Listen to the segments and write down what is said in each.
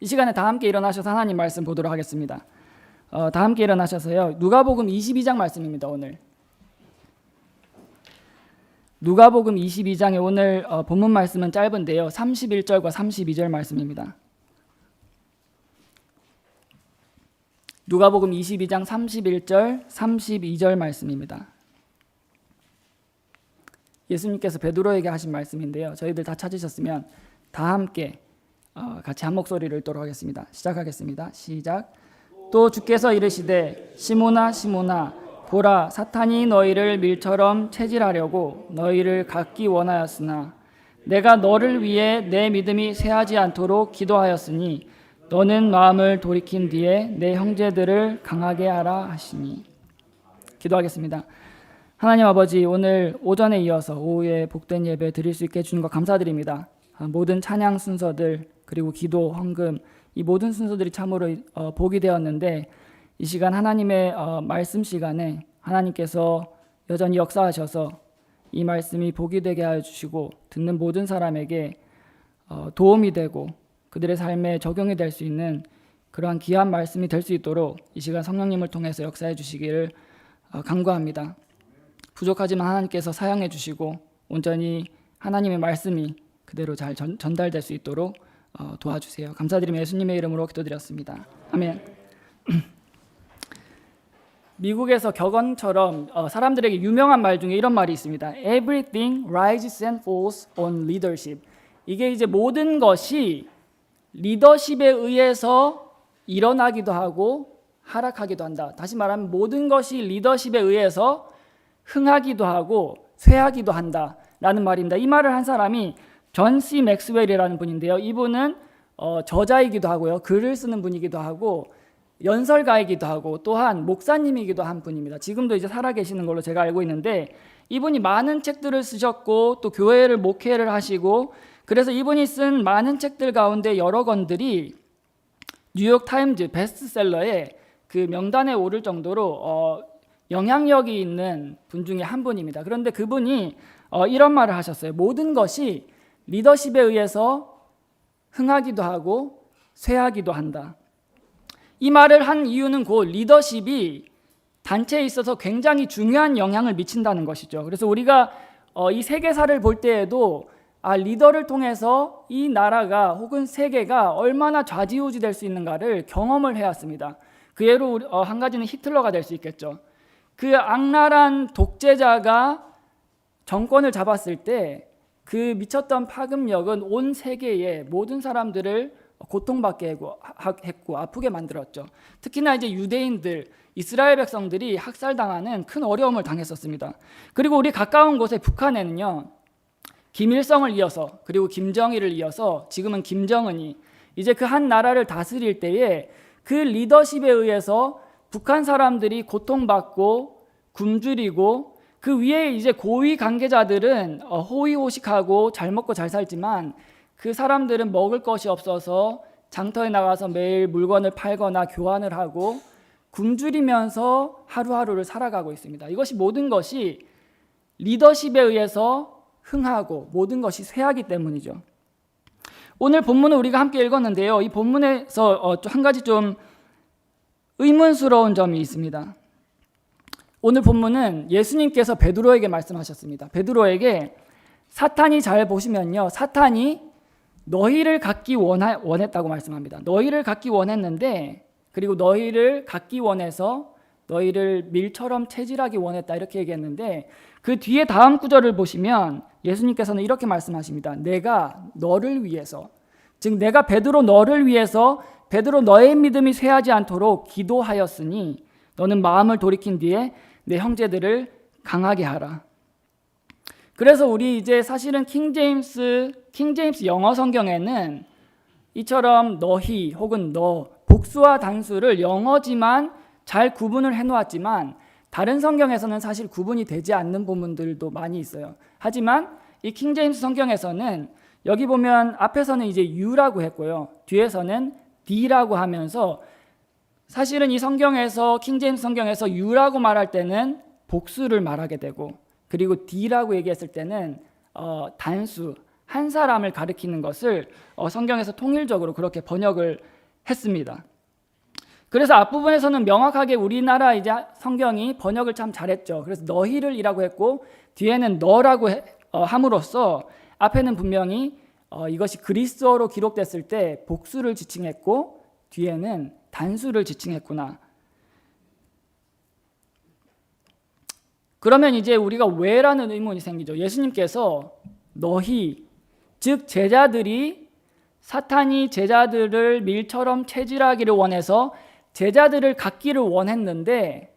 이 시간에 다 함께 일어나셔서 하나님 말씀 보도록 하겠습니다. 다 함께 일어나셔서요. 누가복음 22장 말씀입니다. 오늘 누가복음 22장의 오늘 본문 말씀은 짧은데요. 31절과 32절 말씀입니다. 누가복음 22장 31절, 32절 말씀입니다. 예수님께서 베드로에게 하신 말씀인데요. 저희들 다 찾으셨으면 다 함께 같이 한 목소리를 읽도록 하겠습니다. 시작하겠습니다. 시작. 또 주께서 이르시되 시몬아 시몬아 보라 사탄이 너희를 밀처럼 체질하려고 너희를 갖기 원하였으나 내가 너를 위해 내 믿음이 쇠하지 않도록 기도하였으니 너는 마음을 돌이킨 뒤에 내 형제들을 강하게 하라 하시니. 기도하겠습니다. 하나님 아버지, 오늘 오전에 이어서 오후에 복된 예배 드릴 수 있게 해주신 것 감사드립니다. 모든 찬양 순서들 그리고 기도, 헌금 이 모든 순서들이 참으로 복이 되었는데 이 시간 하나님의 말씀 시간에 하나님께서 여전히 역사하셔서 이 말씀이 복이 되게 하여 주시고 듣는 모든 사람에게 도움이 되고 그들의 삶에 적용이 될 수 있는 그러한 귀한 말씀이 될 수 있도록 이 시간 성령님을 통해서 역사해 주시기를 간구합니다. 부족하지만 하나님께서 사용해 주시고 온전히 하나님의 말씀이 그대로 잘 전달될 수 있도록 도와주세요. 감사드리며 예수님의 이름으로 기도드렸습니다. 아멘. 미국에서 격언처럼 사람들에게 유명한 말 중에 이런 말이 있습니다. Everything rises and falls on leadership. 이게 이제 모든 것이 리더십에 의해서 일어나기도 하고 하락하기도 한다. 다시 말하면 모든 것이 리더십에 의해서 흥하기도 하고 쇠하기도 한다라는 말입니다. 이 말을 한 사람이 존 C 맥스웰이라는 분인데요. 이분은 저자이기도 하고요. 글을 쓰는 분이기도 하고 연설가이기도 하고 또한 목사님이기도 한 분입니다. 지금도 이제 살아계시는 걸로 제가 알고 있는데 이분이 많은 책들을 쓰셨고 또 교회를 목회를 하시고 그래서 이분이 쓴 많은 책들 가운데 여러 권들이 뉴욕 타임즈 베스트셀러에 그 명단에 오를 정도로 영향력이 있는 분 중에 한 분입니다. 그런데 그분이 이런 말을 하셨어요. 모든 것이 리더십에 의해서 흥하기도 하고 쇠하기도 한다. 이 말을 한 이유는 곧 리더십이 단체에 있어서 굉장히 중요한 영향을 미친다는 것이죠. 그래서 우리가 이 세계사를 볼 때에도 리더를 통해서 이 나라가 혹은 세계가 얼마나 좌지우지 될 수 있는가를 경험을 해왔습니다. 그 예로 한 가지는 히틀러가 될 수 있겠죠. 그 악랄한 독재자가 정권을 잡았을 때 그 미쳤던 파급력은 온 세계의 모든 사람들을 고통받게 했고 아프게 만들었죠. 특히나 이제 유대인들, 이스라엘 백성들이 학살당하는 큰 어려움을 당했었습니다. 그리고 우리 가까운 곳에 북한에는요. 김일성을 이어서 그리고 김정일을 이어서 지금은 김정은이 이제 그 한 나라를 다스릴 때에 그 리더십에 의해서 북한 사람들이 고통받고 굶주리고 그 위에 이제 고위 관계자들은 호의호식하고 잘 먹고 잘 살지만 그 사람들은 먹을 것이 없어서 장터에 나가서 매일 물건을 팔거나 교환을 하고 굶주리면서 하루하루를 살아가고 있습니다. 이것이 모든 것이 리더십에 의해서 흥하고 모든 것이 쇠하기 때문이죠. 오늘 본문을 우리가 함께 읽었는데요. 이 본문에서 한 가지 좀 의문스러운 점이 있습니다. 오늘 본문은 예수님께서 베드로에게 말씀하셨습니다. 베드로에게 사탄이 잘 보시면요. 사탄이 너희를 갖기 원했다고 말씀합니다. 너희를 갖기 원했는데 그리고 너희를 갖기 원해서 너희를 밀처럼 체질하기 원했다 이렇게 얘기했는데 그 뒤에 다음 구절을 보시면 예수님께서는 이렇게 말씀하십니다. 내가 너를 위해서 즉 내가 베드로 너를 위해서 베드로 너의 믿음이 쇠하지 않도록 기도하였으니 너는 마음을 돌이킨 뒤에 내 형제들을 강하게 하라. 그래서 우리 이제 사실은 킹제임스 영어 성경에는 이처럼 너희 혹은 너 복수와 단수를 영어지만 잘 구분을 해놓았지만 다른 성경에서는 사실 구분이 되지 않는 부분들도 많이 있어요. 하지만 이 킹제임스 성경에서는 여기 보면 앞에서는 이제 you라고 했고요. 뒤에서는 the라고 하면서 사실은 이 성경에서 킹제임스 성경에서 you라고 말할 때는 복수를 말하게 되고 그리고 the라고 얘기했을 때는 단수 한 사람을 가리키는 것을 성경에서 통일적으로 그렇게 번역을 했습니다. 그래서 앞부분에서는 명확하게 우리나라 이제 성경이 번역을 참 잘했죠. 그래서 너희를이라고 했고 뒤에는 너라고 함으로써 앞에는 분명히 이것이 그리스어로 기록됐을 때 복수를 지칭했고 뒤에는 단수를 지칭했구나. 그러면 이제 우리가 왜라는 의문이 생기죠. 예수님께서 너희, 즉 제자들이 사탄이 제자들을 밀처럼 체질하기를 원해서 제자들을 갖기를 원했는데,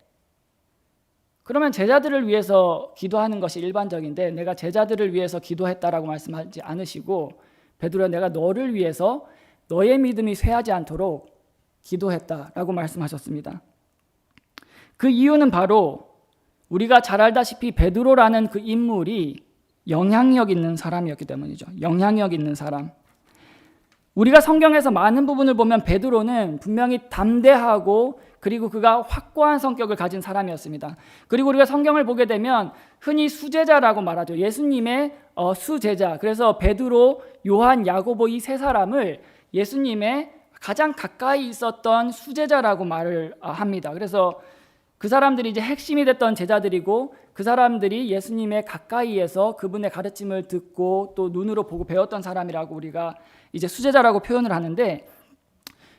그러면 제자들을 위해서 기도하는 것이 일반적인데 내가 제자들을 위해서 기도했다라고 말씀하지 않으시고 베드로야 내가 너를 위해서 너의 믿음이 쇠하지 않도록 기도했다라고 말씀하셨습니다. 그 이유는 바로 우리가 잘 알다시피 베드로라는 그 인물이 영향력 있는 사람이었기 때문이죠. 영향력 있는 사람. 우리가 성경에서 많은 부분을 보면 베드로는 분명히 담대하고 그리고 그가 확고한 성격을 가진 사람이었습니다. 그리고 우리가 성경을 보게 되면 흔히 수제자라고 말하죠. 예수님의 수제자. 그래서 베드로, 요한, 야고보 이 세 사람을 예수님의 가장 가까이 있었던 수제자라고 말을 합니다. 그래서 그 사람들이 이제 핵심이 됐던 제자들이고 그 사람들이 예수님의 가까이에서 그분의 가르침을 듣고 또 눈으로 보고 배웠던 사람이라고 우리가 이제 수제자라고 표현을 하는데,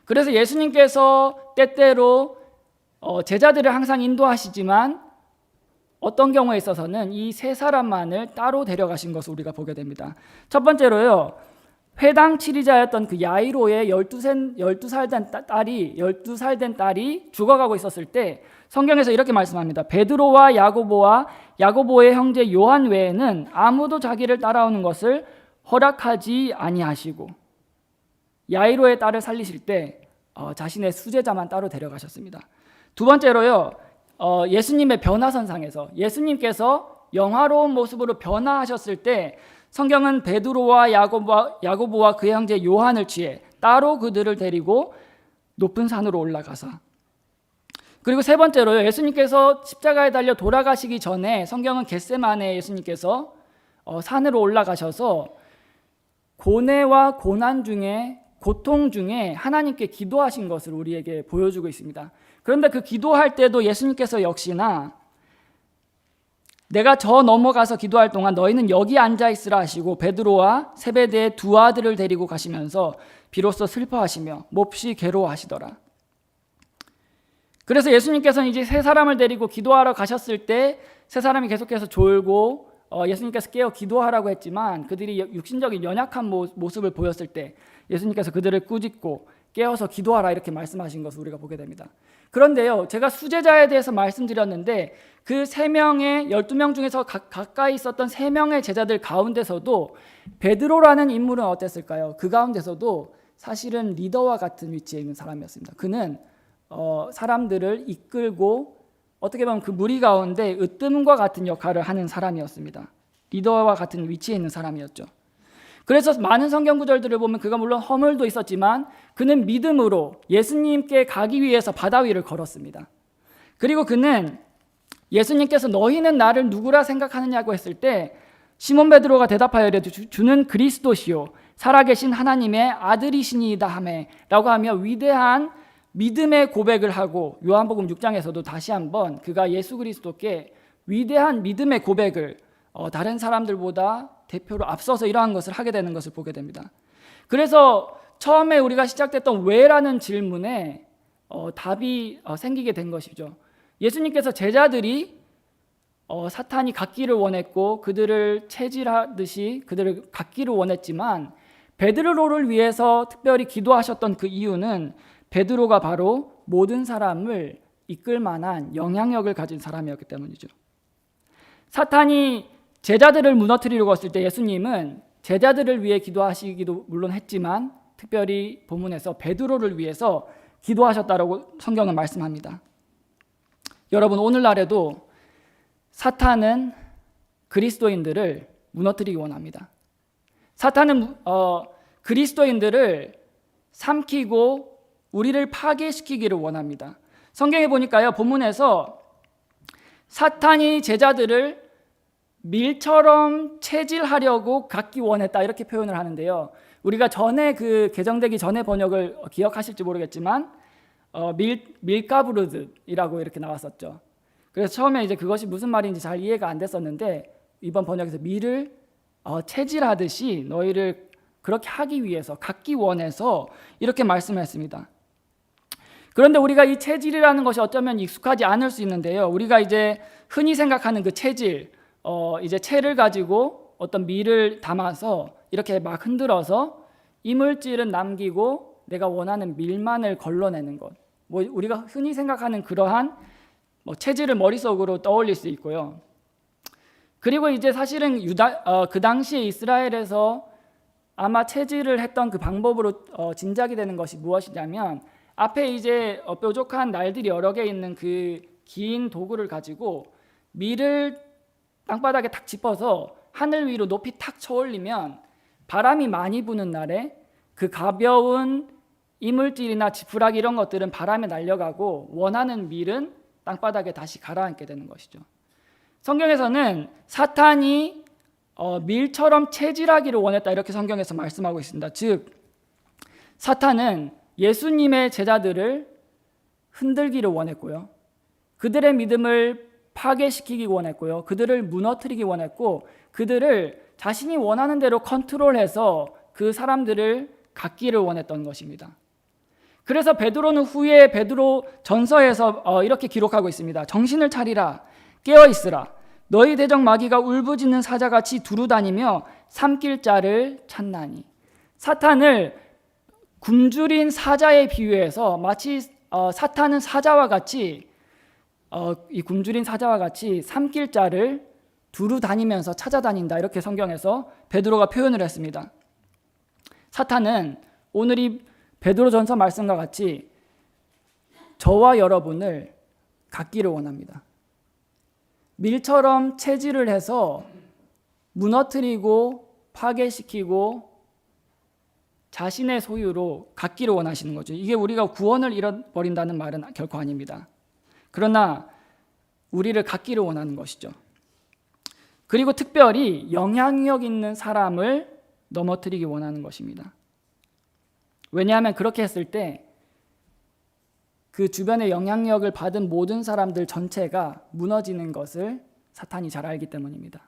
그래서 예수님께서 때때로 제자들을 항상 인도하시지만 어떤 경우에 있어서는 이 세 사람만을 따로 데려가신 것을 우리가 보게 됩니다. 첫 번째로요, 회당 치리자였던 그 야이로의 12살 된 딸이 죽어가고 있었을 때 성경에서 이렇게 말씀합니다. 베드로와 야고보와 야고보의 형제 요한 외에는 아무도 자기를 따라오는 것을 허락하지 아니하시고, 야이로의 딸을 살리실 때 자신의 수제자만 따로 데려가셨습니다. 두 번째로요, 예수님의 변화선상에서 예수님께서 영화로운 모습으로 변화하셨을 때 성경은 베드로와 야고보와 그의 형제 요한을 취해 따로 그들을 데리고 높은 산으로 올라가사, 그리고 세 번째로요, 예수님께서 십자가에 달려 돌아가시기 전에 성경은 겟세마네에 예수님께서 산으로 올라가셔서 고뇌와 고난 중에, 고통 중에 하나님께 기도하신 것을 우리에게 보여주고 있습니다. 그런데 그 기도할 때도 예수님께서 역시나 내가 저 넘어가서 기도할 동안 너희는 여기 앉아 있으라 하시고 베드로와 세베대의 두 아들을 데리고 가시면서 비로소 슬퍼하시며 몹시 괴로워하시더라. 그래서 예수님께서는 이제 세 사람을 데리고 기도하러 가셨을 때 세 사람이 계속해서 졸고 예수님께서 깨어 기도하라고 했지만 그들이 육신적인 연약한 모습을 보였을 때 예수님께서 그들을 꾸짖고 깨어서 기도하라 이렇게 말씀하신 것을 우리가 보게 됩니다. 그런데요, 제가 수제자에 대해서 말씀드렸는데 그 3명의 12명 중에서 가까이 있었던 3명의 제자들 가운데서도 베드로라는 인물은 어땠을까요? 그 가운데서도 사실은 리더와 같은 위치에 있는 사람이었습니다. 그는 사람들을 이끌고 어떻게 보면 그 무리 가운데 으뜸과 같은 역할을 하는 사람이었습니다. 리더와 같은 위치에 있는 사람이었죠. 그래서 많은 성경 구절들을 보면 그가 물론 허물도 있었지만 그는 믿음으로 예수님께 가기 위해서 바다 위를 걸었습니다. 그리고 그는 예수님께서 너희는 나를 누구라 생각하느냐고 했을 때 시몬 베드로가 대답하여 이르되 주는 그리스도시요 살아계신 하나님의 아들이시니이다 하매라고 하며 위대한 믿음의 고백을 하고, 요한복음 6장에서도 다시 한번 그가 예수 그리스도께 위대한 믿음의 고백을 다른 사람들보다 대표로 앞서서 이러한 것을 하게 되는 것을 보게 됩니다. 그래서 처음에 우리가 시작됐던 왜라는 질문에 답이 생기게 된 것이죠. 예수님께서 제자들이 사탄이 갖기를 원했고 그들을 체질하듯이 그들을 갖기를 원했지만 베드로를 위해서 특별히 기도하셨던 그 이유는 베드로가 바로 모든 사람을 이끌 만한 영향력을 가진 사람이었기 때문이죠. 사탄이 제자들을 무너뜨리려고 했을 때 예수님은 제자들을 위해 기도하시기도 물론 했지만 특별히 본문에서 베드로를 위해서 기도하셨다라고 성경은 말씀합니다. 여러분, 오늘날에도 사탄은 그리스도인들을 무너뜨리기 원합니다. 사탄은 그리스도인들을 삼키고 우리를 파괴시키기를 원합니다. 성경에 보니까요, 본문에서 사탄이 제자들을 밀처럼 체질하려고 갖기 원했다 이렇게 표현을 하는데요. 우리가 전에 그 개정되기 전에 번역을 기억하실지 모르겠지만 밀가부르듯이라고 이렇게 나왔었죠. 그래서 처음에 이제 그것이 무슨 말인지 잘 이해가 안 됐었는데 이번 번역에서 밀을 체질하듯이 너희를 그렇게 하기 위해서 갖기 원해서 이렇게 말씀했습니다. 그런데 우리가 이 체질이라는 것이 어쩌면 익숙하지 않을 수 있는데요. 우리가 이제 흔히 생각하는 그 체질, 이제 채를 가지고 어떤 밀을 담아서 이렇게 막 흔들어서 이물질은 남기고 내가 원하는 밀만을 걸러내는 것. 뭐 우리가 흔히 생각하는 그러한 체질을 머릿속으로 떠올릴 수 있고요. 그리고 이제 사실은 그 당시에 이스라엘에서 아마 체질을 했던 그 방법으로 짐작이 되는 것이 무엇이냐면 앞에 이제 뾰족한 날들이 여러 개 있는 그 긴 도구를 가지고 밀을 땅바닥에 탁 짚어서 하늘 위로 높이 탁 쳐올리면 바람이 많이 부는 날에 그 가벼운 이물질이나 지푸라기 이런 것들은 바람에 날려가고 원하는 밀은 땅바닥에 다시 가라앉게 되는 것이죠. 성경에서는 사탄이 밀처럼 체질하기를 원했다 이렇게 성경에서 말씀하고 있습니다. 즉 사탄은 예수님의 제자들을 흔들기를 원했고요. 그들의 믿음을 파괴시키기 원했고요. 그들을 무너뜨리기 원했고 그들을 자신이 원하는 대로 컨트롤해서 그 사람들을 갖기를 원했던 것입니다. 그래서 베드로는 후에 베드로 전서에서 이렇게 기록하고 있습니다. 정신을 차리라, 깨어 있으라. 너희 대적 마귀가 울부짖는 사자같이 두루다니며 삼킬 자를 찾나니. 사탄을 굶주린 사자에 비유해서 마치 사탄은 사자와 같이 이 굶주린 사자와 같이 삼킬 자를 두루다니면서 찾아다닌다 이렇게 성경에서 베드로가 표현을 했습니다. 사탄은 오늘 이 베드로전서 말씀과 같이 저와 여러분을 갖기를 원합니다. 밀처럼 체질을 해서 무너뜨리고 파괴시키고 자신의 소유로 갖기를 원하시는 거죠. 이게 우리가 구원을 잃어버린다는 말은 결코 아닙니다. 그러나 우리를 갖기를 원하는 것이죠. 그리고 특별히 영향력 있는 사람을 넘어뜨리기 원하는 것입니다. 왜냐하면 그렇게 했을 때 그 주변의 영향력을 받은 모든 사람들 전체가 무너지는 것을 사탄이 잘 알기 때문입니다.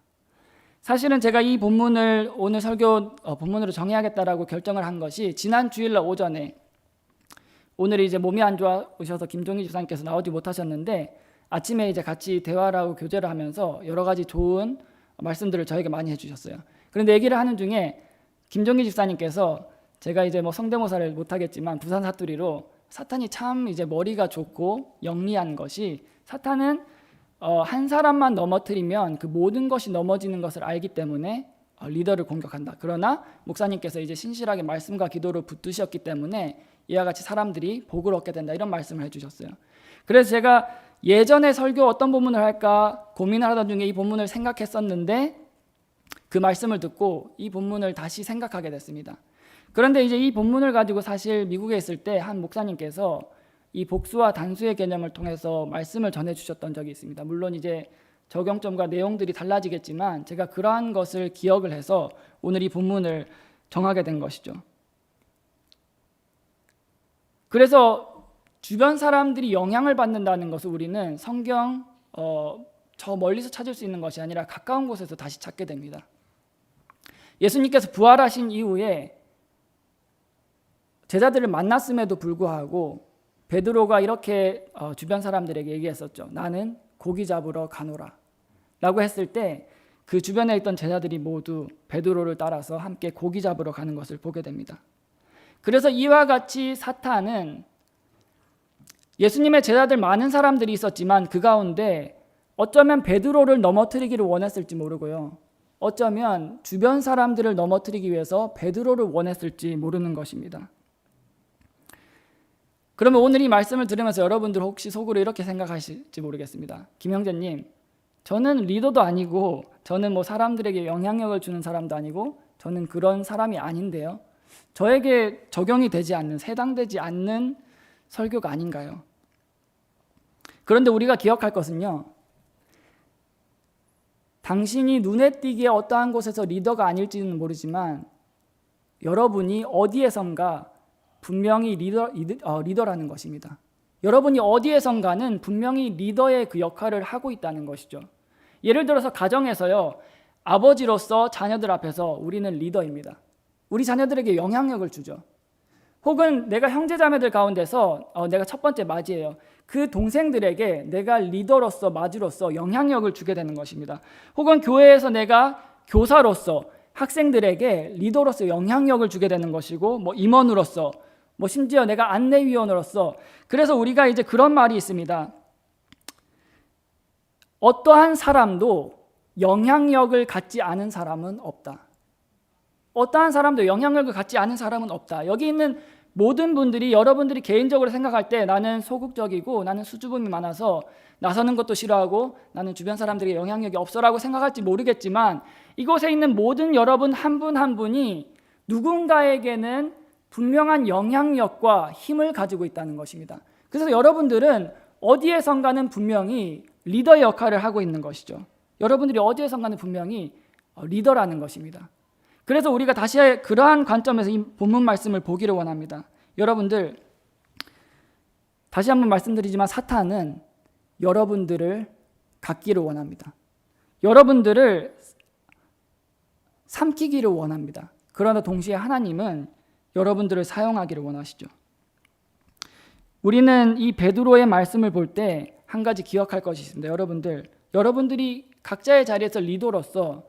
사실은 제가 이 본문을 오늘 설교 본문으로 정해야겠다라고 결정을 한 것이 지난 주일날 오전에 오늘 이제 몸이 안 좋으셔서 김종희 집사님께서 나오지 못하셨는데 아침에 이제 같이 대화를 하고 교제를 하면서 여러 가지 좋은 말씀들을 저에게 많이 해주셨어요. 그런데 얘기를 하는 중에 김종희 집사님께서 제가 이제 성대모사를 못하겠지만 부산 사투리로 사탄이 참 이제 머리가 좋고 영리한 것이 사탄은 한 사람만 넘어뜨리면 그 모든 것이 넘어지는 것을 알기 때문에 리더를 공격한다. 그러나 목사님께서 이제 신실하게 말씀과 기도를 붙드셨기 때문에 이와 같이 사람들이 복을 얻게 된다 이런 말씀을 해주셨어요. 그래서 제가 예전에 설교 어떤 본문을 할까 고민을 하던 중에 이 본문을 생각했었는데 그 말씀을 듣고 이 본문을 다시 생각하게 됐습니다. 그런데 이제 이 본문을 가지고 사실 미국에 있을 때 한 목사님께서 이 복수와 단수의 개념을 통해서 말씀을 전해주셨던 적이 있습니다. 물론 이제 적용점과 내용들이 달라지겠지만 제가 그러한 것을 기억을 해서 오늘 이 본문을 정하게 된 것이죠. 그래서 주변 사람들이 영향을 받는다는 것을 우리는 성경 저 멀리서 찾을 수 있는 것이 아니라 가까운 곳에서 다시 찾게 됩니다. 예수님께서 부활하신 이후에 제자들을 만났음에도 불구하고 베드로가 이렇게 주변 사람들에게 얘기했었죠. 나는 고기 잡으러 가노라 라고 했을 때 그 주변에 있던 제자들이 모두 베드로를 따라서 함께 고기 잡으러 가는 것을 보게 됩니다. 그래서 이와 같이 사탄은 예수님의 제자들 많은 사람들이 있었지만 그 가운데 어쩌면 베드로를 넘어뜨리기를 원했을지 모르고요. 어쩌면 주변 사람들을 넘어뜨리기 위해서 베드로를 원했을지 모르는 것입니다. 그러면 오늘 이 말씀을 들으면서 여러분들 혹시 속으로 이렇게 생각하실지 모르겠습니다. 김형재님, 저는 리더도 아니고 저는 사람들에게 영향력을 주는 사람도 아니고 저는 그런 사람이 아닌데요. 저에게 적용이 되지 않는, 해당되지 않는 설교가 아닌가요? 그런데 우리가 기억할 것은요. 당신이 눈에 띄게 어떠한 곳에서 리더가 아닐지는 모르지만 여러분이 어디에선가 분명히 리더라는 것입니다. 여러분이 어디에선가는 분명히 리더의 그 역할을 하고 있다는 것이죠. 예를 들어서 가정에서요, 아버지로서 자녀들 앞에서 우리는 리더입니다. 우리 자녀들에게 영향력을 주죠. 혹은 내가 형제자매들 가운데서 내가 첫 번째 맞이에요. 그 동생들에게 내가 리더로서 마주로서 영향력을 주게 되는 것입니다. 혹은 교회에서 내가 교사로서 학생들에게 리더로서 영향력을 주게 되는 것이고, 임원으로서, 심지어 내가 안내위원으로서. 그래서 우리가 이제 그런 말이 있습니다. 어떠한 사람도 영향력을 갖지 않은 사람은 없다. 어떠한 사람도 영향력을 갖지 않은 사람은 없다. 여기 있는 모든 분들이, 여러분들이 개인적으로 생각할 때 나는 소극적이고 나는 수줍음이 많아서 나서는 것도 싫어하고 나는 주변 사람들에게 영향력이 없어라고 생각할지 모르겠지만, 이곳에 있는 모든 여러분 한 분 한 분이 누군가에게는 분명한 영향력과 힘을 가지고 있다는 것입니다. 그래서 여러분들은 어디에선가는 분명히 리더의 역할을 하고 있는 것이죠. 여러분들이 어디에선가는 분명히 리더라는 것입니다. 그래서 우리가 다시 그러한 관점에서 이 본문 말씀을 보기를 원합니다. 여러분들, 다시 한번 말씀드리지만 사탄은 여러분들을 갖기를 원합니다. 여러분들을 삼키기를 원합니다. 그러나 동시에 하나님은 여러분들을 사용하기를 원하시죠. 우리는 이 베드로의 말씀을 볼 때 한 가지 기억할 것이 있습니다. 여러분들이 각자의 자리에서 리더로서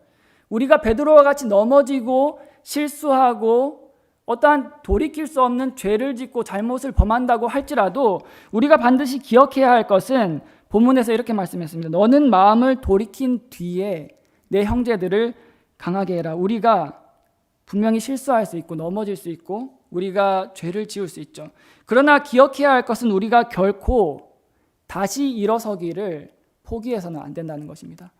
우리가 베드로와 같이 넘어지고 실수하고 어떠한 돌이킬 수 없는 죄를 짓고 잘못을 범한다고 할지라도 우리가 반드시 기억해야 할 것은 본문에서 이렇게 말씀했습니다. 너는 마음을 돌이킨 뒤에 내 형제들을 강하게 해라. 우리가 분명히 실수할 수 있고 넘어질 수 있고 우리가 죄를 지을 수 있죠. 그러나 기억해야 할 것은 우리가 결코 다시 일어서기를 포기해서는 안 된다는 것입니다.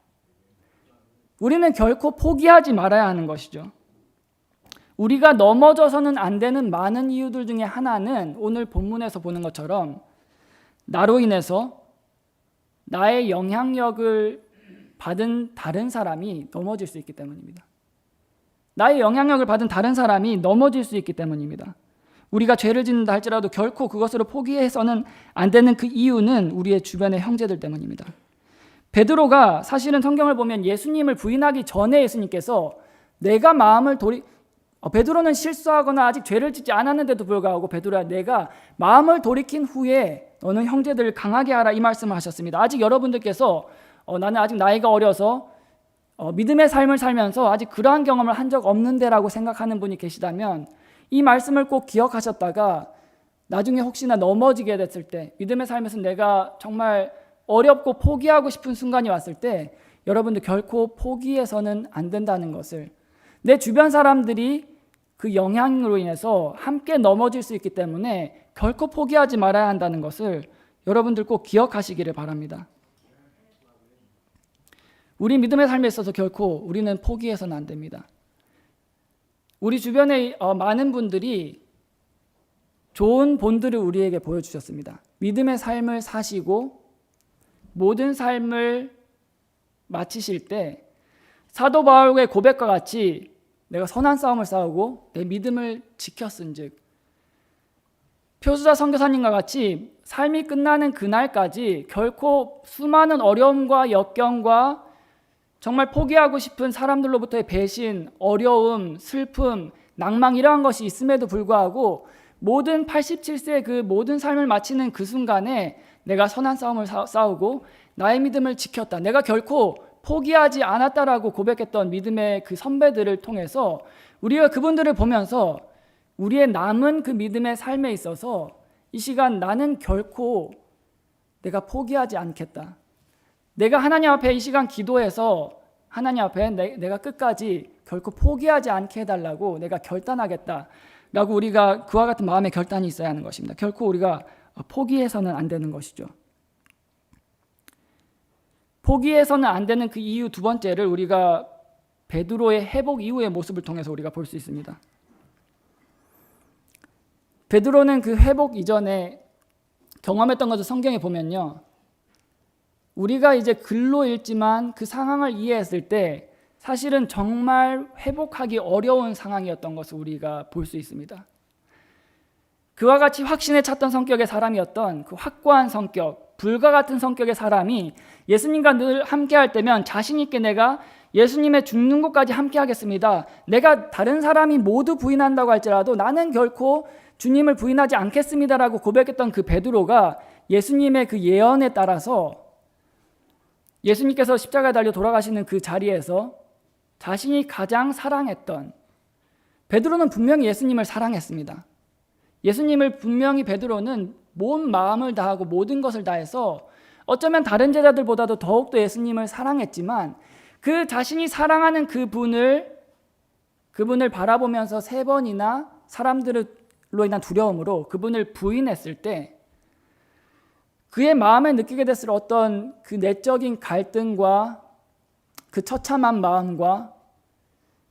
우리는 결코 포기하지 말아야 하는 것이죠. 우리가 넘어져서는 안 되는 많은 이유들 중에 하나는 오늘 본문에서 보는 것처럼 나로 인해서 나의 영향력을 받은 다른 사람이 넘어질 수 있기 때문입니다. 나의 영향력을 받은 다른 사람이 넘어질 수 있기 때문입니다. 우리가 죄를 짓는다 할지라도 결코 그것으로 포기해서는 안 되는 그 이유는 우리의 주변의 형제들 때문입니다. 베드로가 사실은 성경을 보면 예수님을 부인하기 전에 예수님께서 내가 마음을 베드로는 실수하거나 아직 죄를 짓지 않았는데도 불구하고 베드로야, 내가 마음을 돌이킨 후에 너는 형제들을 강하게 하라, 이 말씀을 하셨습니다. 아직 여러분들께서 나는 아직 나이가 어려서 믿음의 삶을 살면서 아직 그러한 경험을 한 적 없는데라고 생각하는 분이 계시다면 이 말씀을 꼭 기억하셨다가 나중에 혹시나 넘어지게 됐을 때, 믿음의 삶에서 내가 정말 어렵고 포기하고 싶은 순간이 왔을 때 여러분들 결코 포기해서는 안 된다는 것을, 내 주변 사람들이 그 영향으로 인해서 함께 넘어질 수 있기 때문에 결코 포기하지 말아야 한다는 것을 여러분들 꼭 기억하시기를 바랍니다. 우리 믿음의 삶에 있어서 결코 우리는 포기해서는 안 됩니다. 우리 주변에 많은 분들이 좋은 본들을 우리에게 보여주셨습니다. 믿음의 삶을 사시고 모든 삶을 마치실 때 사도 바울의 고백과 같이 내가 선한 싸움을 싸우고 내 믿음을 지켰은즉, 표수자 선교사님과 같이 삶이 끝나는 그날까지 결코 수많은 어려움과 역경과 정말 포기하고 싶은 사람들로부터의 배신, 어려움, 슬픔, 낭망, 이러한 것이 있음에도 불구하고 모든 87세의 그 모든 삶을 마치는 그 순간에 내가 선한 싸움을 싸우고 나의 믿음을 지켰다, 내가 결코 포기하지 않았다라고 고백했던 믿음의 그 선배들을 통해서 우리가 그분들을 보면서 우리의 남은 그 믿음의 삶에 있어서 이 시간 나는 결코 내가 포기하지 않겠다, 내가 하나님 앞에 이 시간 기도해서 하나님 앞에 내가 끝까지 결코 포기하지 않게 해달라고 내가 결단하겠다라고 우리가 그와 같은 마음의 결단이 있어야 하는 것입니다. 결코 우리가 포기해서는 안 되는 것이죠. 포기해서는 안 되는 그 이유 두 번째를 우리가 베드로의 회복 이후의 모습을 통해서 우리가 볼 수 있습니다. 베드로는 그 회복 이전에 경험했던 것을 성경에 보면요, 우리가 이제 글로 읽지만 그 상황을 이해했을 때 사실은 정말 회복하기 어려운 상황이었던 것을 우리가 볼 수 있습니다. 그와 같이 확신에 찼던 성격의 사람이었던 그 확고한 성격, 불과 같은 성격의 사람이 예수님과 늘 함께할 때면 자신 있게 내가 예수님의 죽는 곳까지 함께하겠습니다. 내가 다른 사람이 모두 부인한다고 할지라도 나는 결코 주님을 부인하지 않겠습니다라고 고백했던 그 베드로가 예수님의 그 예언에 따라서 예수님께서 십자가에 달려 돌아가시는 그 자리에서 자신이 가장 사랑했던, 베드로는 분명히 예수님을 사랑했습니다. 예수님을 분명히 베드로는 온 마음을 다하고 모든 것을 다해서 어쩌면 다른 제자들보다도 더욱더 예수님을 사랑했지만 그 자신이 사랑하는 그분을 바라보면서 3번이나 사람들로 인한 두려움으로 그분을 부인했을 때 그의 마음에 느끼게 됐을 어떤 그 내적인 갈등과 그 처참한 마음과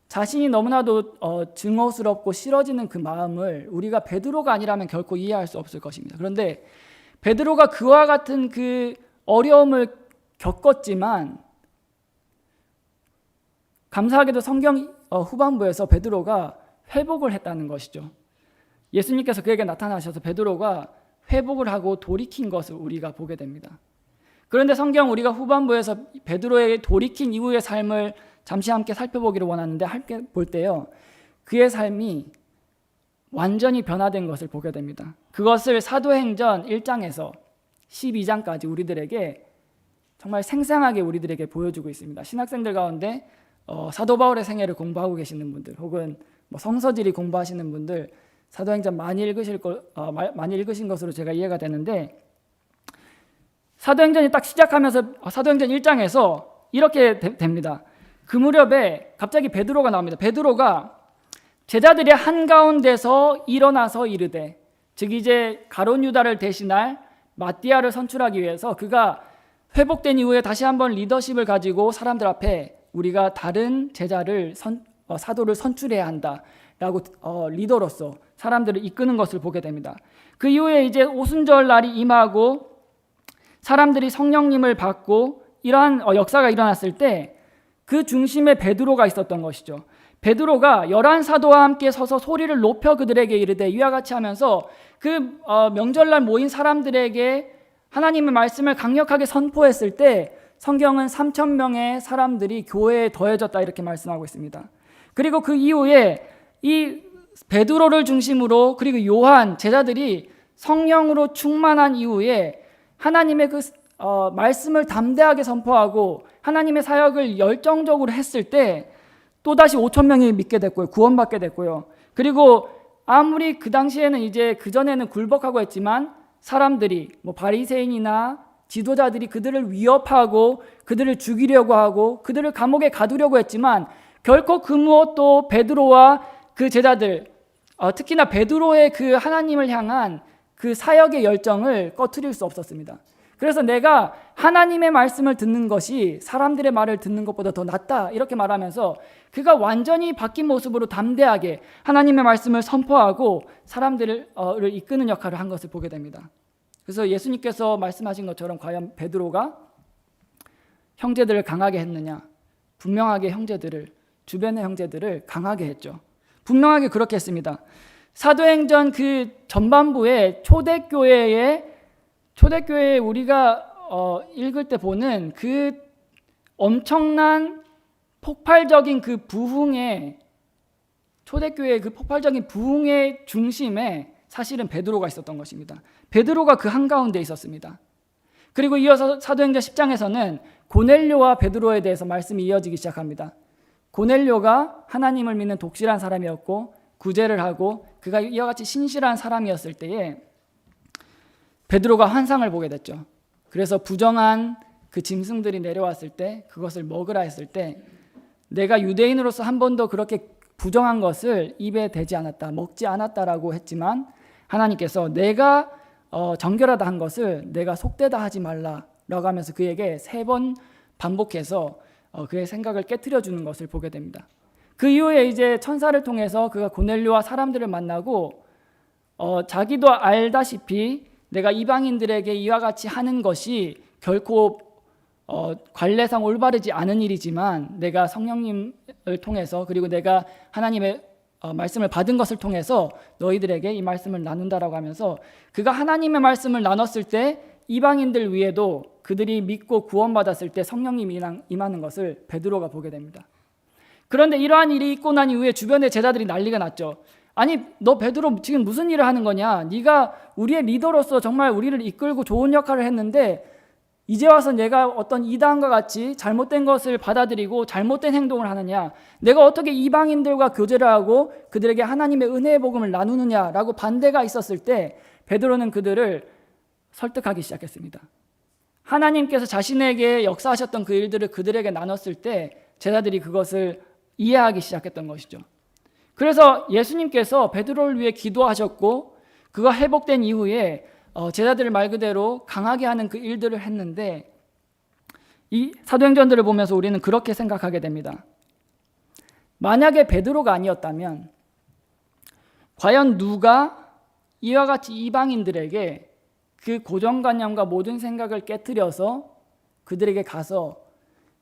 자신이 너무나도 증오스럽고 싫어지는 그 마음을 우리가 베드로가 아니라면 결코 이해할 수 없을 것입니다. 그런데 베드로가 그와 같은 그 어려움을 겪었지만 감사하게도 성경 후반부에서 베드로가 회복을 했다는 것이죠. 예수님께서 그에게 나타나셔서 베드로가 회복을 하고 돌이킨 것을 우리가 보게 됩니다. 그런데 성경 우리가 후반부에서 베드로의 돌이킨 이후의 삶을 잠시 함께 살펴보기를 원하는데 함께 볼 때요, 그의 삶이 완전히 변화된 것을 보게 됩니다. 그것을 사도행전 1장에서 12장까지 우리들에게 정말 생생하게 우리들에게 보여주고 있습니다. 신학생들 가운데 사도 바울의 생애를 공부하고 계시는 분들 혹은 성서지리 공부하시는 분들 사도행전 많이 읽으신 것으로 제가 이해가 되는데, 사도행전이 딱 시작하면서 사도행전 1장에서 이렇게 됩니다. 그 무렵에 갑자기 베드로가 나옵니다. 베드로가 제자들의 한가운데서 일어나서 이르되, 즉 이제 가룟 유다를 대신할 마띠아를 선출하기 위해서 그가 회복된 이후에 다시 한번 리더십을 가지고 사람들 앞에 우리가 다른 제자를 사도를 선출해야 한다라고 리더로서 사람들을 이끄는 것을 보게 됩니다. 그 이후에 이제 오순절 날이 임하고 사람들이 성령님을 받고 이러한 역사가 일어났을 때 그 중심에 베드로가 있었던 것이죠. 베드로가 11사도와 함께 서서 소리를 높여 그들에게 이르되, 이와 같이 하면서 그 명절날 모인 사람들에게 하나님의 말씀을 강력하게 선포했을 때 성경은 3,000명의 사람들이 교회에 더해졌다 이렇게 말씀하고 있습니다. 그리고 그 이후에 이 베드로를 중심으로 그리고 요한 제자들이 성령으로 충만한 이후에 하나님의 그 말씀을 담대하게 선포하고 하나님의 사역을 열정적으로 했을 때 또다시 5,000명이 믿게 됐고요. 구원받게 됐고요. 그리고 아무리 그 당시에는 이제 그전에는 굴복하고 했지만 사람들이 바리새인이나 지도자들이 그들을 위협하고 그들을 죽이려고 하고 그들을 감옥에 가두려고 했지만 결코 그 무엇도 베드로와 그 제자들, 특히나 베드로의 그 하나님을 향한 그 사역의 열정을 꺼트릴 수 없었습니다. 그래서 내가 하나님의 말씀을 듣는 것이 사람들의 말을 듣는 것보다 더 낫다 이렇게 말하면서 그가 완전히 바뀐 모습으로 담대하게 하나님의 말씀을 선포하고 사람들을 이끄는 역할을 한 것을 보게 됩니다. 그래서 예수님께서 말씀하신 것처럼 과연 베드로가 형제들을 강하게 했느냐? 분명하게 주변의 형제들을 강하게 했죠. 분명하게 그렇게 했습니다. 사도행전 그 전반부에 초대교회에 우리가 읽을 때 보는 그 엄청난 폭발적인 그 부흥의 초대교회의 그 폭발적인 부흥의 중심에 사실은 베드로가 있었던 것입니다. 베드로가 그 한가운데 있었습니다. 그리고 이어서 사도행전 10장에서는 고넬료와 베드로에 대해서 말씀이 이어지기 시작합니다. 고넬료가 하나님을 믿는 독실한 사람이었고 구제를 하고 그가 이와 같이 신실한 사람이었을 때에 베드로가 환상을 보게 됐죠. 그래서 부정한 그 짐승들이 내려왔을 때 그것을 먹으라 했을 때 내가 유대인으로서 한 번도 그렇게 부정한 것을 입에 대지 않았다, 먹지 않았다라고 했지만 하나님께서 내가 정결하다 한 것을 내가 속되다 하지 말라라고 하면서 그에게 3번 반복해서 그의 생각을 깨트려 주는 것을 보게 됩니다. 그 이후에 이제 천사를 통해서 그가 고넬료와 사람들을 만나고 자기도 알다시피 내가 이방인들에게 이와 같이 하는 것이 결코 관례상 올바르지 않은 일이지만 내가 성령님을 통해서 그리고 내가 하나님의 말씀을 받은 것을 통해서 너희들에게 이 말씀을 나눈다라고 하면서 그가 하나님의 말씀을 나눴을 때 이방인들 위에도 그들이 믿고 구원받았을 때 성령님이 임하는 것을 베드로가 보게 됩니다. 그런데 이러한 일이 있고 난 이후에 주변의 제자들이 난리가 났죠. 아니 너 베드로 지금 무슨 일을 하는 거냐? 네가 우리의 리더로서 정말 우리를 이끌고 좋은 역할을 했는데 이제 와서 내가 어떤 이단과 같이 잘못된 것을 받아들이고 잘못된 행동을 하느냐? 내가 어떻게 이방인들과 교제를 하고 그들에게 하나님의 은혜의 복음을 나누느냐라고 반대가 있었을 때 베드로는 그들을 설득하기 시작했습니다. 하나님께서 자신에게 역사하셨던 그 일들을 그들에게 나눴을 때 제자들이 그것을 이해하기 시작했던 것이죠. 그래서 예수님께서 베드로를 위해 기도하셨고 그가 회복된 이후에 제자들을 말 그대로 강하게 하는 그 일들을 했는데 이 사도행전들을 보면서 우리는 그렇게 생각하게 됩니다. 만약에 베드로가 아니었다면 과연 누가 이와 같이 이방인들에게 그 고정관념과 모든 생각을 깨트려서 그들에게 가서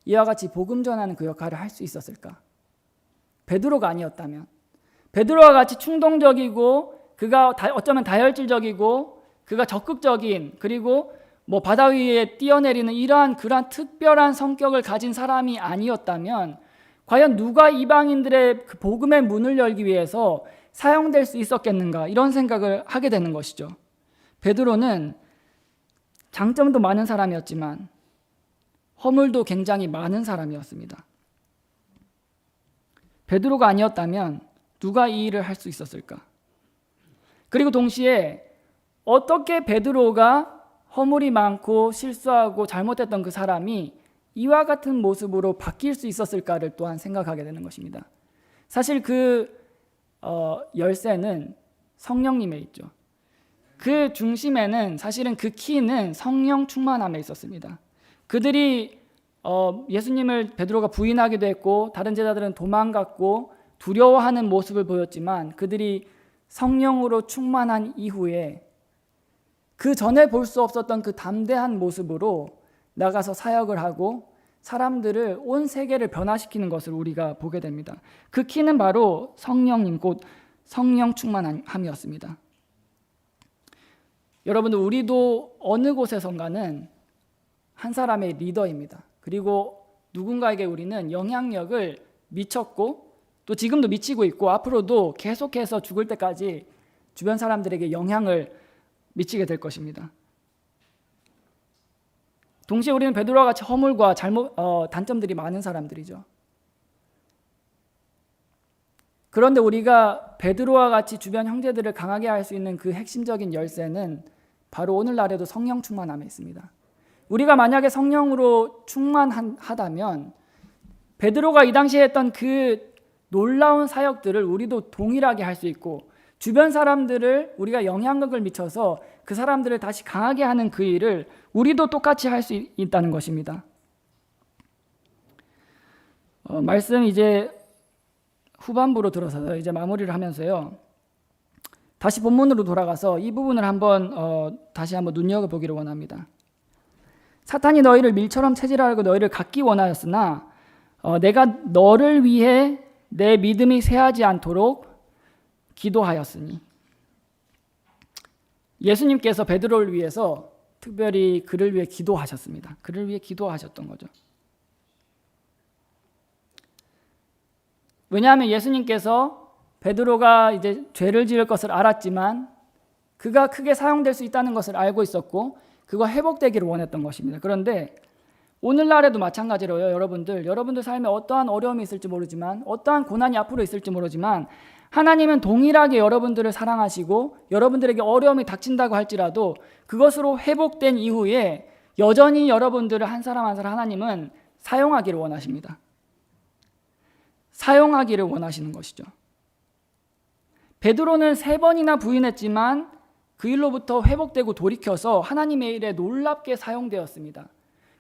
이와 같이 복음 전하는 그 역할을 할 수 있었을까? 베드로가 아니었다면 베드로와 같이 충동적이고 그가 어쩌면 다혈질적이고 그가 적극적인 그리고 바다 위에 뛰어내리는 그러한 특별한 성격을 가진 사람이 아니었다면 과연 누가 이방인들의 그 복음의 문을 열기 위해서 사용될 수 있었겠는가 이런 생각을 하게 되는 것이죠. 베드로는 장점도 많은 사람이었지만 허물도 굉장히 많은 사람이었습니다. 베드로가 아니었다면 누가 이 일을 할 수 있었을까? 그리고 동시에 어떻게 베드로가 허물이 많고 실수하고 잘못했던 그 사람이 이와 같은 모습으로 바뀔 수 있었을까를 또한 생각하게 되는 것입니다. 사실 그 열쇠는 성령님에 있죠. 그 중심에는 사실은 그 키는 성령 충만함에 있었습니다. 그들이 예수님을 베드로가 부인하기도 했고 다른 제자들은 도망갔고 두려워하는 모습을 보였지만 그들이 성령으로 충만한 이후에 그 전에 볼 수 없었던 그 담대한 모습으로 나가서 사역을 하고 사람들을 온 세계를 변화시키는 것을 우리가 보게 됩니다. 그 키는 바로 성령님 곧 성령 충만함이었습니다. 여러분들 우리도 어느 곳에선가는 한 사람의 리더입니다. 그리고 누군가에게 우리는 영향력을 미쳤고 또 지금도 미치고 있고 앞으로도 계속해서 죽을 때까지 주변 사람들에게 영향을 미치게 될 것입니다. 동시에 우리는 베드로와 같이 허물과 단점들이 많은 사람들이죠. 그런데 우리가 베드로와 같이 주변 형제들을 강하게 할 수 있는 그 핵심적인 열쇠는 바로 오늘날에도 성령 충만함에 있습니다. 우리가 만약에 성령으로 충만하다면 베드로가 이 당시에 했던 그 놀라운 사역들을 우리도 동일하게 할 수 있고 주변 사람들을 우리가 영향력을 미쳐서 그 사람들을 다시 강하게 하는 그 일을 우리도 똑같이 할 수 있다는 것입니다. 말씀 이제 후반부로 들어서서 이제 마무리를 하면서요. 다시 본문으로 돌아가서 이 부분을 다시 한번 눈여겨보기를 원합니다. 사탄이 너희를 밀처럼 체질하려고 너희를 갖기 원하였으나 내가 너를 위해 내 믿음이 쇠하지 않도록 기도하였으니. 예수님께서 베드로를 위해서 특별히 그를 위해 기도하셨습니다. 그를 위해 기도하셨던 거죠. 왜냐하면 예수님께서 베드로가 이제 죄를 지을 것을 알았지만 그가 크게 사용될 수 있다는 것을 알고 있었고 그가 회복되기를 원했던 것입니다. 그런데 오늘날에도 마찬가지로요. 여러분들 삶에 어떠한 어려움이 있을지 모르지만 어떠한 고난이 앞으로 있을지 모르지만 하나님은 동일하게 여러분들을 사랑하시고 여러분들에게 어려움이 닥친다고 할지라도 그것으로 회복된 이후에 여전히 여러분들을 한 사람 한 사람 하나님은 사용하기를 원하십니다. 사용하기를 원하시는 것이죠. 베드로는 3번이나 부인했지만 그 일로부터 회복되고 돌이켜서 하나님의 일에 놀랍게 사용되었습니다.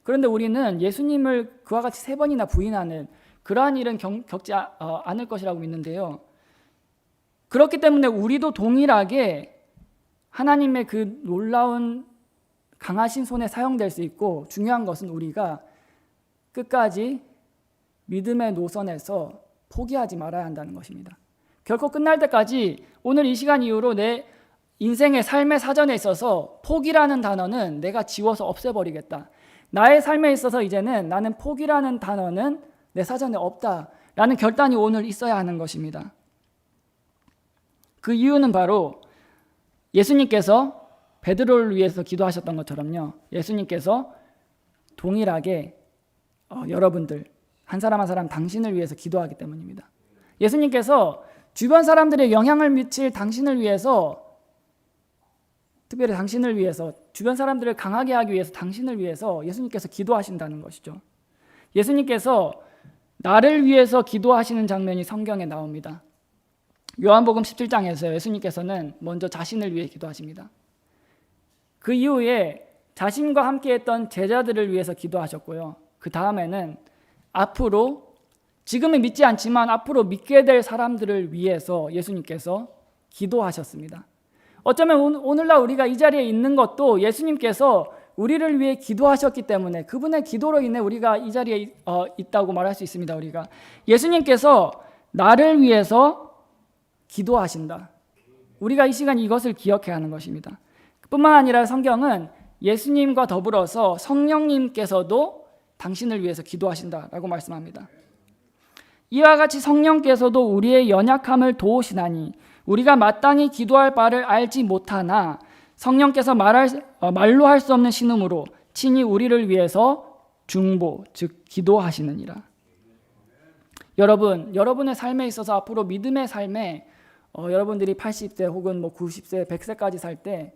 그런데 우리는 예수님을 그와 같이 3번이나 부인하는 그러한 일은 겪지 않을 것이라고 믿는데요. 그렇기 때문에 우리도 동일하게 하나님의 그 놀라운 강하신 손에 사용될 수 있고 중요한 것은 우리가 끝까지 믿음의 노선에서 포기하지 말아야 한다는 것입니다. 결코 끝날 때까지 오늘 이 시간 이후로 내 인생의 삶의 사전에 있어서 포기라는 단어는 내가 지워서 없애버리겠다. 나의 삶에 있어서 이제는 나는 포기라는 단어는 내 사전에 없다라는 결단이 오늘 있어야 하는 것입니다. 그 이유는 바로 예수님께서 베드로를 위해서 기도하셨던 것처럼요. 예수님께서 동일하게 여러분들 한 사람 한 사람 당신을 위해서 기도하기 때문입니다. 예수님께서 주변 사람들의 영향을 미칠 당신을 위해서, 특별히 당신을 위해서, 주변 사람들을 강하게 하기 위해서 당신을 위해서 예수님께서 기도하신다는 것이죠. 예수님께서 나를 위해서 기도하시는 장면이 성경에 나옵니다. 요한복음 17장에서 예수님께서는 먼저 자신을 위해 기도하십니다. 그 이후에 자신과 함께했던 제자들을 위해서 기도하셨고요. 그 다음에는 앞으로, 지금은 믿지 않지만 앞으로 믿게 될 사람들을 위해서 예수님께서 기도하셨습니다. 어쩌면 오늘날 우리가 이 자리에 있는 것도 예수님께서 우리를 위해 기도하셨기 때문에, 그분의 기도로 인해 우리가 이 자리에 있다고 말할 수 있습니다. 우리가 예수님께서 나를 위해서 기도하신다. 우리가 이 시간 이것을 기억해야 하는 것입니다. 뿐만 아니라 성경은 예수님과 더불어서 성령님께서도 당신을 위해서 기도하신다라고 말씀합니다. 이와 같이 성령께서도 우리의 연약함을 도우시나니 우리가 마땅히 기도할 바를 알지 못하나 성령께서 말로 할 수 없는 신음으로 친히 우리를 위해서 중보, 즉 기도하시느니라. 여러분의 삶에 있어서 앞으로 믿음의 삶에 여러분들이 80세 혹은 90세, 100세까지 살 때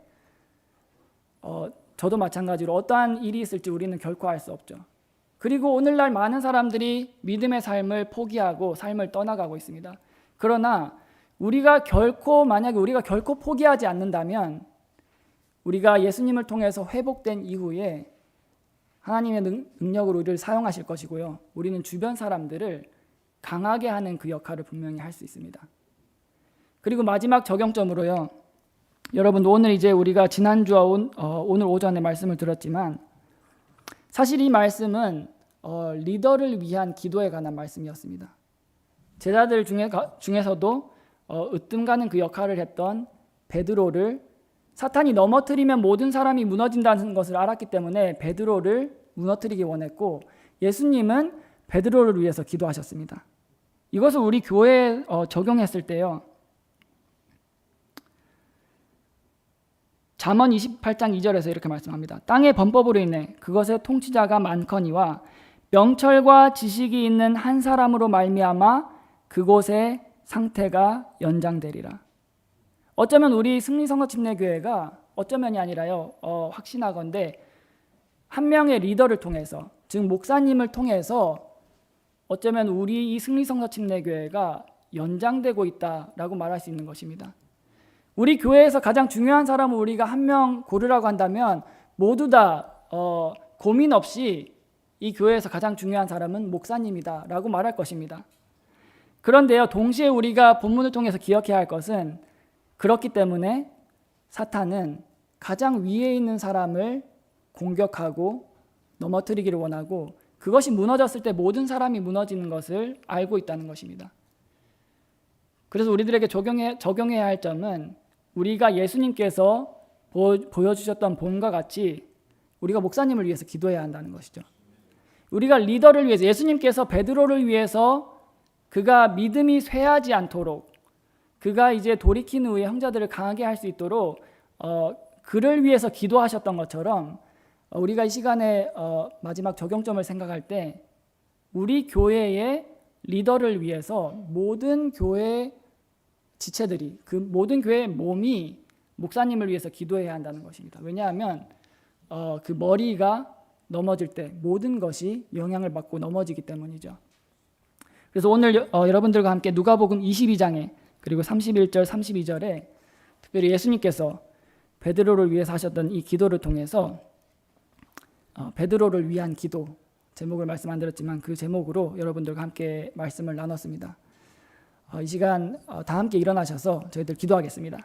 저도 마찬가지로 어떠한 일이 있을지 우리는 결코 알 수 없죠. 그리고 오늘날 많은 사람들이 믿음의 삶을 포기하고 삶을 떠나가고 있습니다. 그러나 만약에 우리가 결코 포기하지 않는다면 우리가 예수님을 통해서 회복된 이후에 하나님의 능력으로 우리를 사용하실 것이고요. 우리는 주변 사람들을 강하게 하는 그 역할을 분명히 할 수 있습니다. 그리고 마지막 적용점으로요. 여러분, 오늘 이제 우리가 지난주와 오늘 오전에 말씀을 들었지만 사실 이 말씀은 리더를 위한 기도에 관한 말씀이었습니다. 제자들 중에서도 으뜸가는 그 역할을 했던 베드로를 사탄이 넘어뜨리면 모든 사람이 무너진다는 것을 알았기 때문에 베드로를 무너뜨리기 원했고, 예수님은 베드로를 위해서 기도하셨습니다. 이것을 우리 교회에 적용했을 때요. 잠언 28장 2절에서 이렇게 말씀합니다. 땅의 범법으로 인해 그것의 통치자가 많거니와 명철과 지식이 있는 한 사람으로 말미암아 그곳의 상태가 연장되리라. 어쩌면 우리 승리선거침례교회가, 어쩌면이 아니라요, 확신하건대 한 명의 리더를 통해서, 즉 목사님을 통해서 어쩌면 우리 이 승리선거침례교회가 연장되고 있다라고 말할 수 있는 것입니다. 우리 교회에서 가장 중요한 사람을 우리가 한 명 고르라고 한다면 모두 다 고민 없이 이 교회에서 가장 중요한 사람은 목사님이다라고 말할 것입니다. 그런데요, 동시에 우리가 본문을 통해서 기억해야 할 것은, 그렇기 때문에 사탄은 가장 위에 있는 사람을 공격하고 넘어뜨리기를 원하고, 그것이 무너졌을 때 모든 사람이 무너지는 것을 알고 있다는 것입니다. 그래서 우리들에게 적용해야 할 점은, 우리가 예수님께서 보여주셨던 본과 같이 우리가 목사님을 위해서 기도해야 한다는 것이죠. 우리가 리더를 위해서, 예수님께서 베드로를 위해서 그가 믿음이 쇠하지 않도록, 그가 이제 돌이킨 후에 형제들을 강하게 할 수 있도록 그를 위해서 기도하셨던 것처럼, 우리가 이 시간에 마지막 적용점을 생각할 때 우리 교회의 리더를 위해서 모든 교회 지체들이, 그 모든 교회의 몸이 목사님을 위해서 기도해야 한다는 것입니다. 왜냐하면 그 머리가 넘어질 때 모든 것이 영향을 받고 넘어지기 때문이죠. 그래서 오늘 여러분들과 함께 누가복음 22장에 그리고 31절, 32절에 특별히 예수님께서 베드로를 위해서 하셨던 이 기도를 통해서 베드로를 위한 기도, 제목을 말씀 안 드렸지만 그 제목으로 여러분들과 함께 말씀을 나눴습니다. 이 시간 다 함께 일어나셔서 저희들 기도하겠습니다.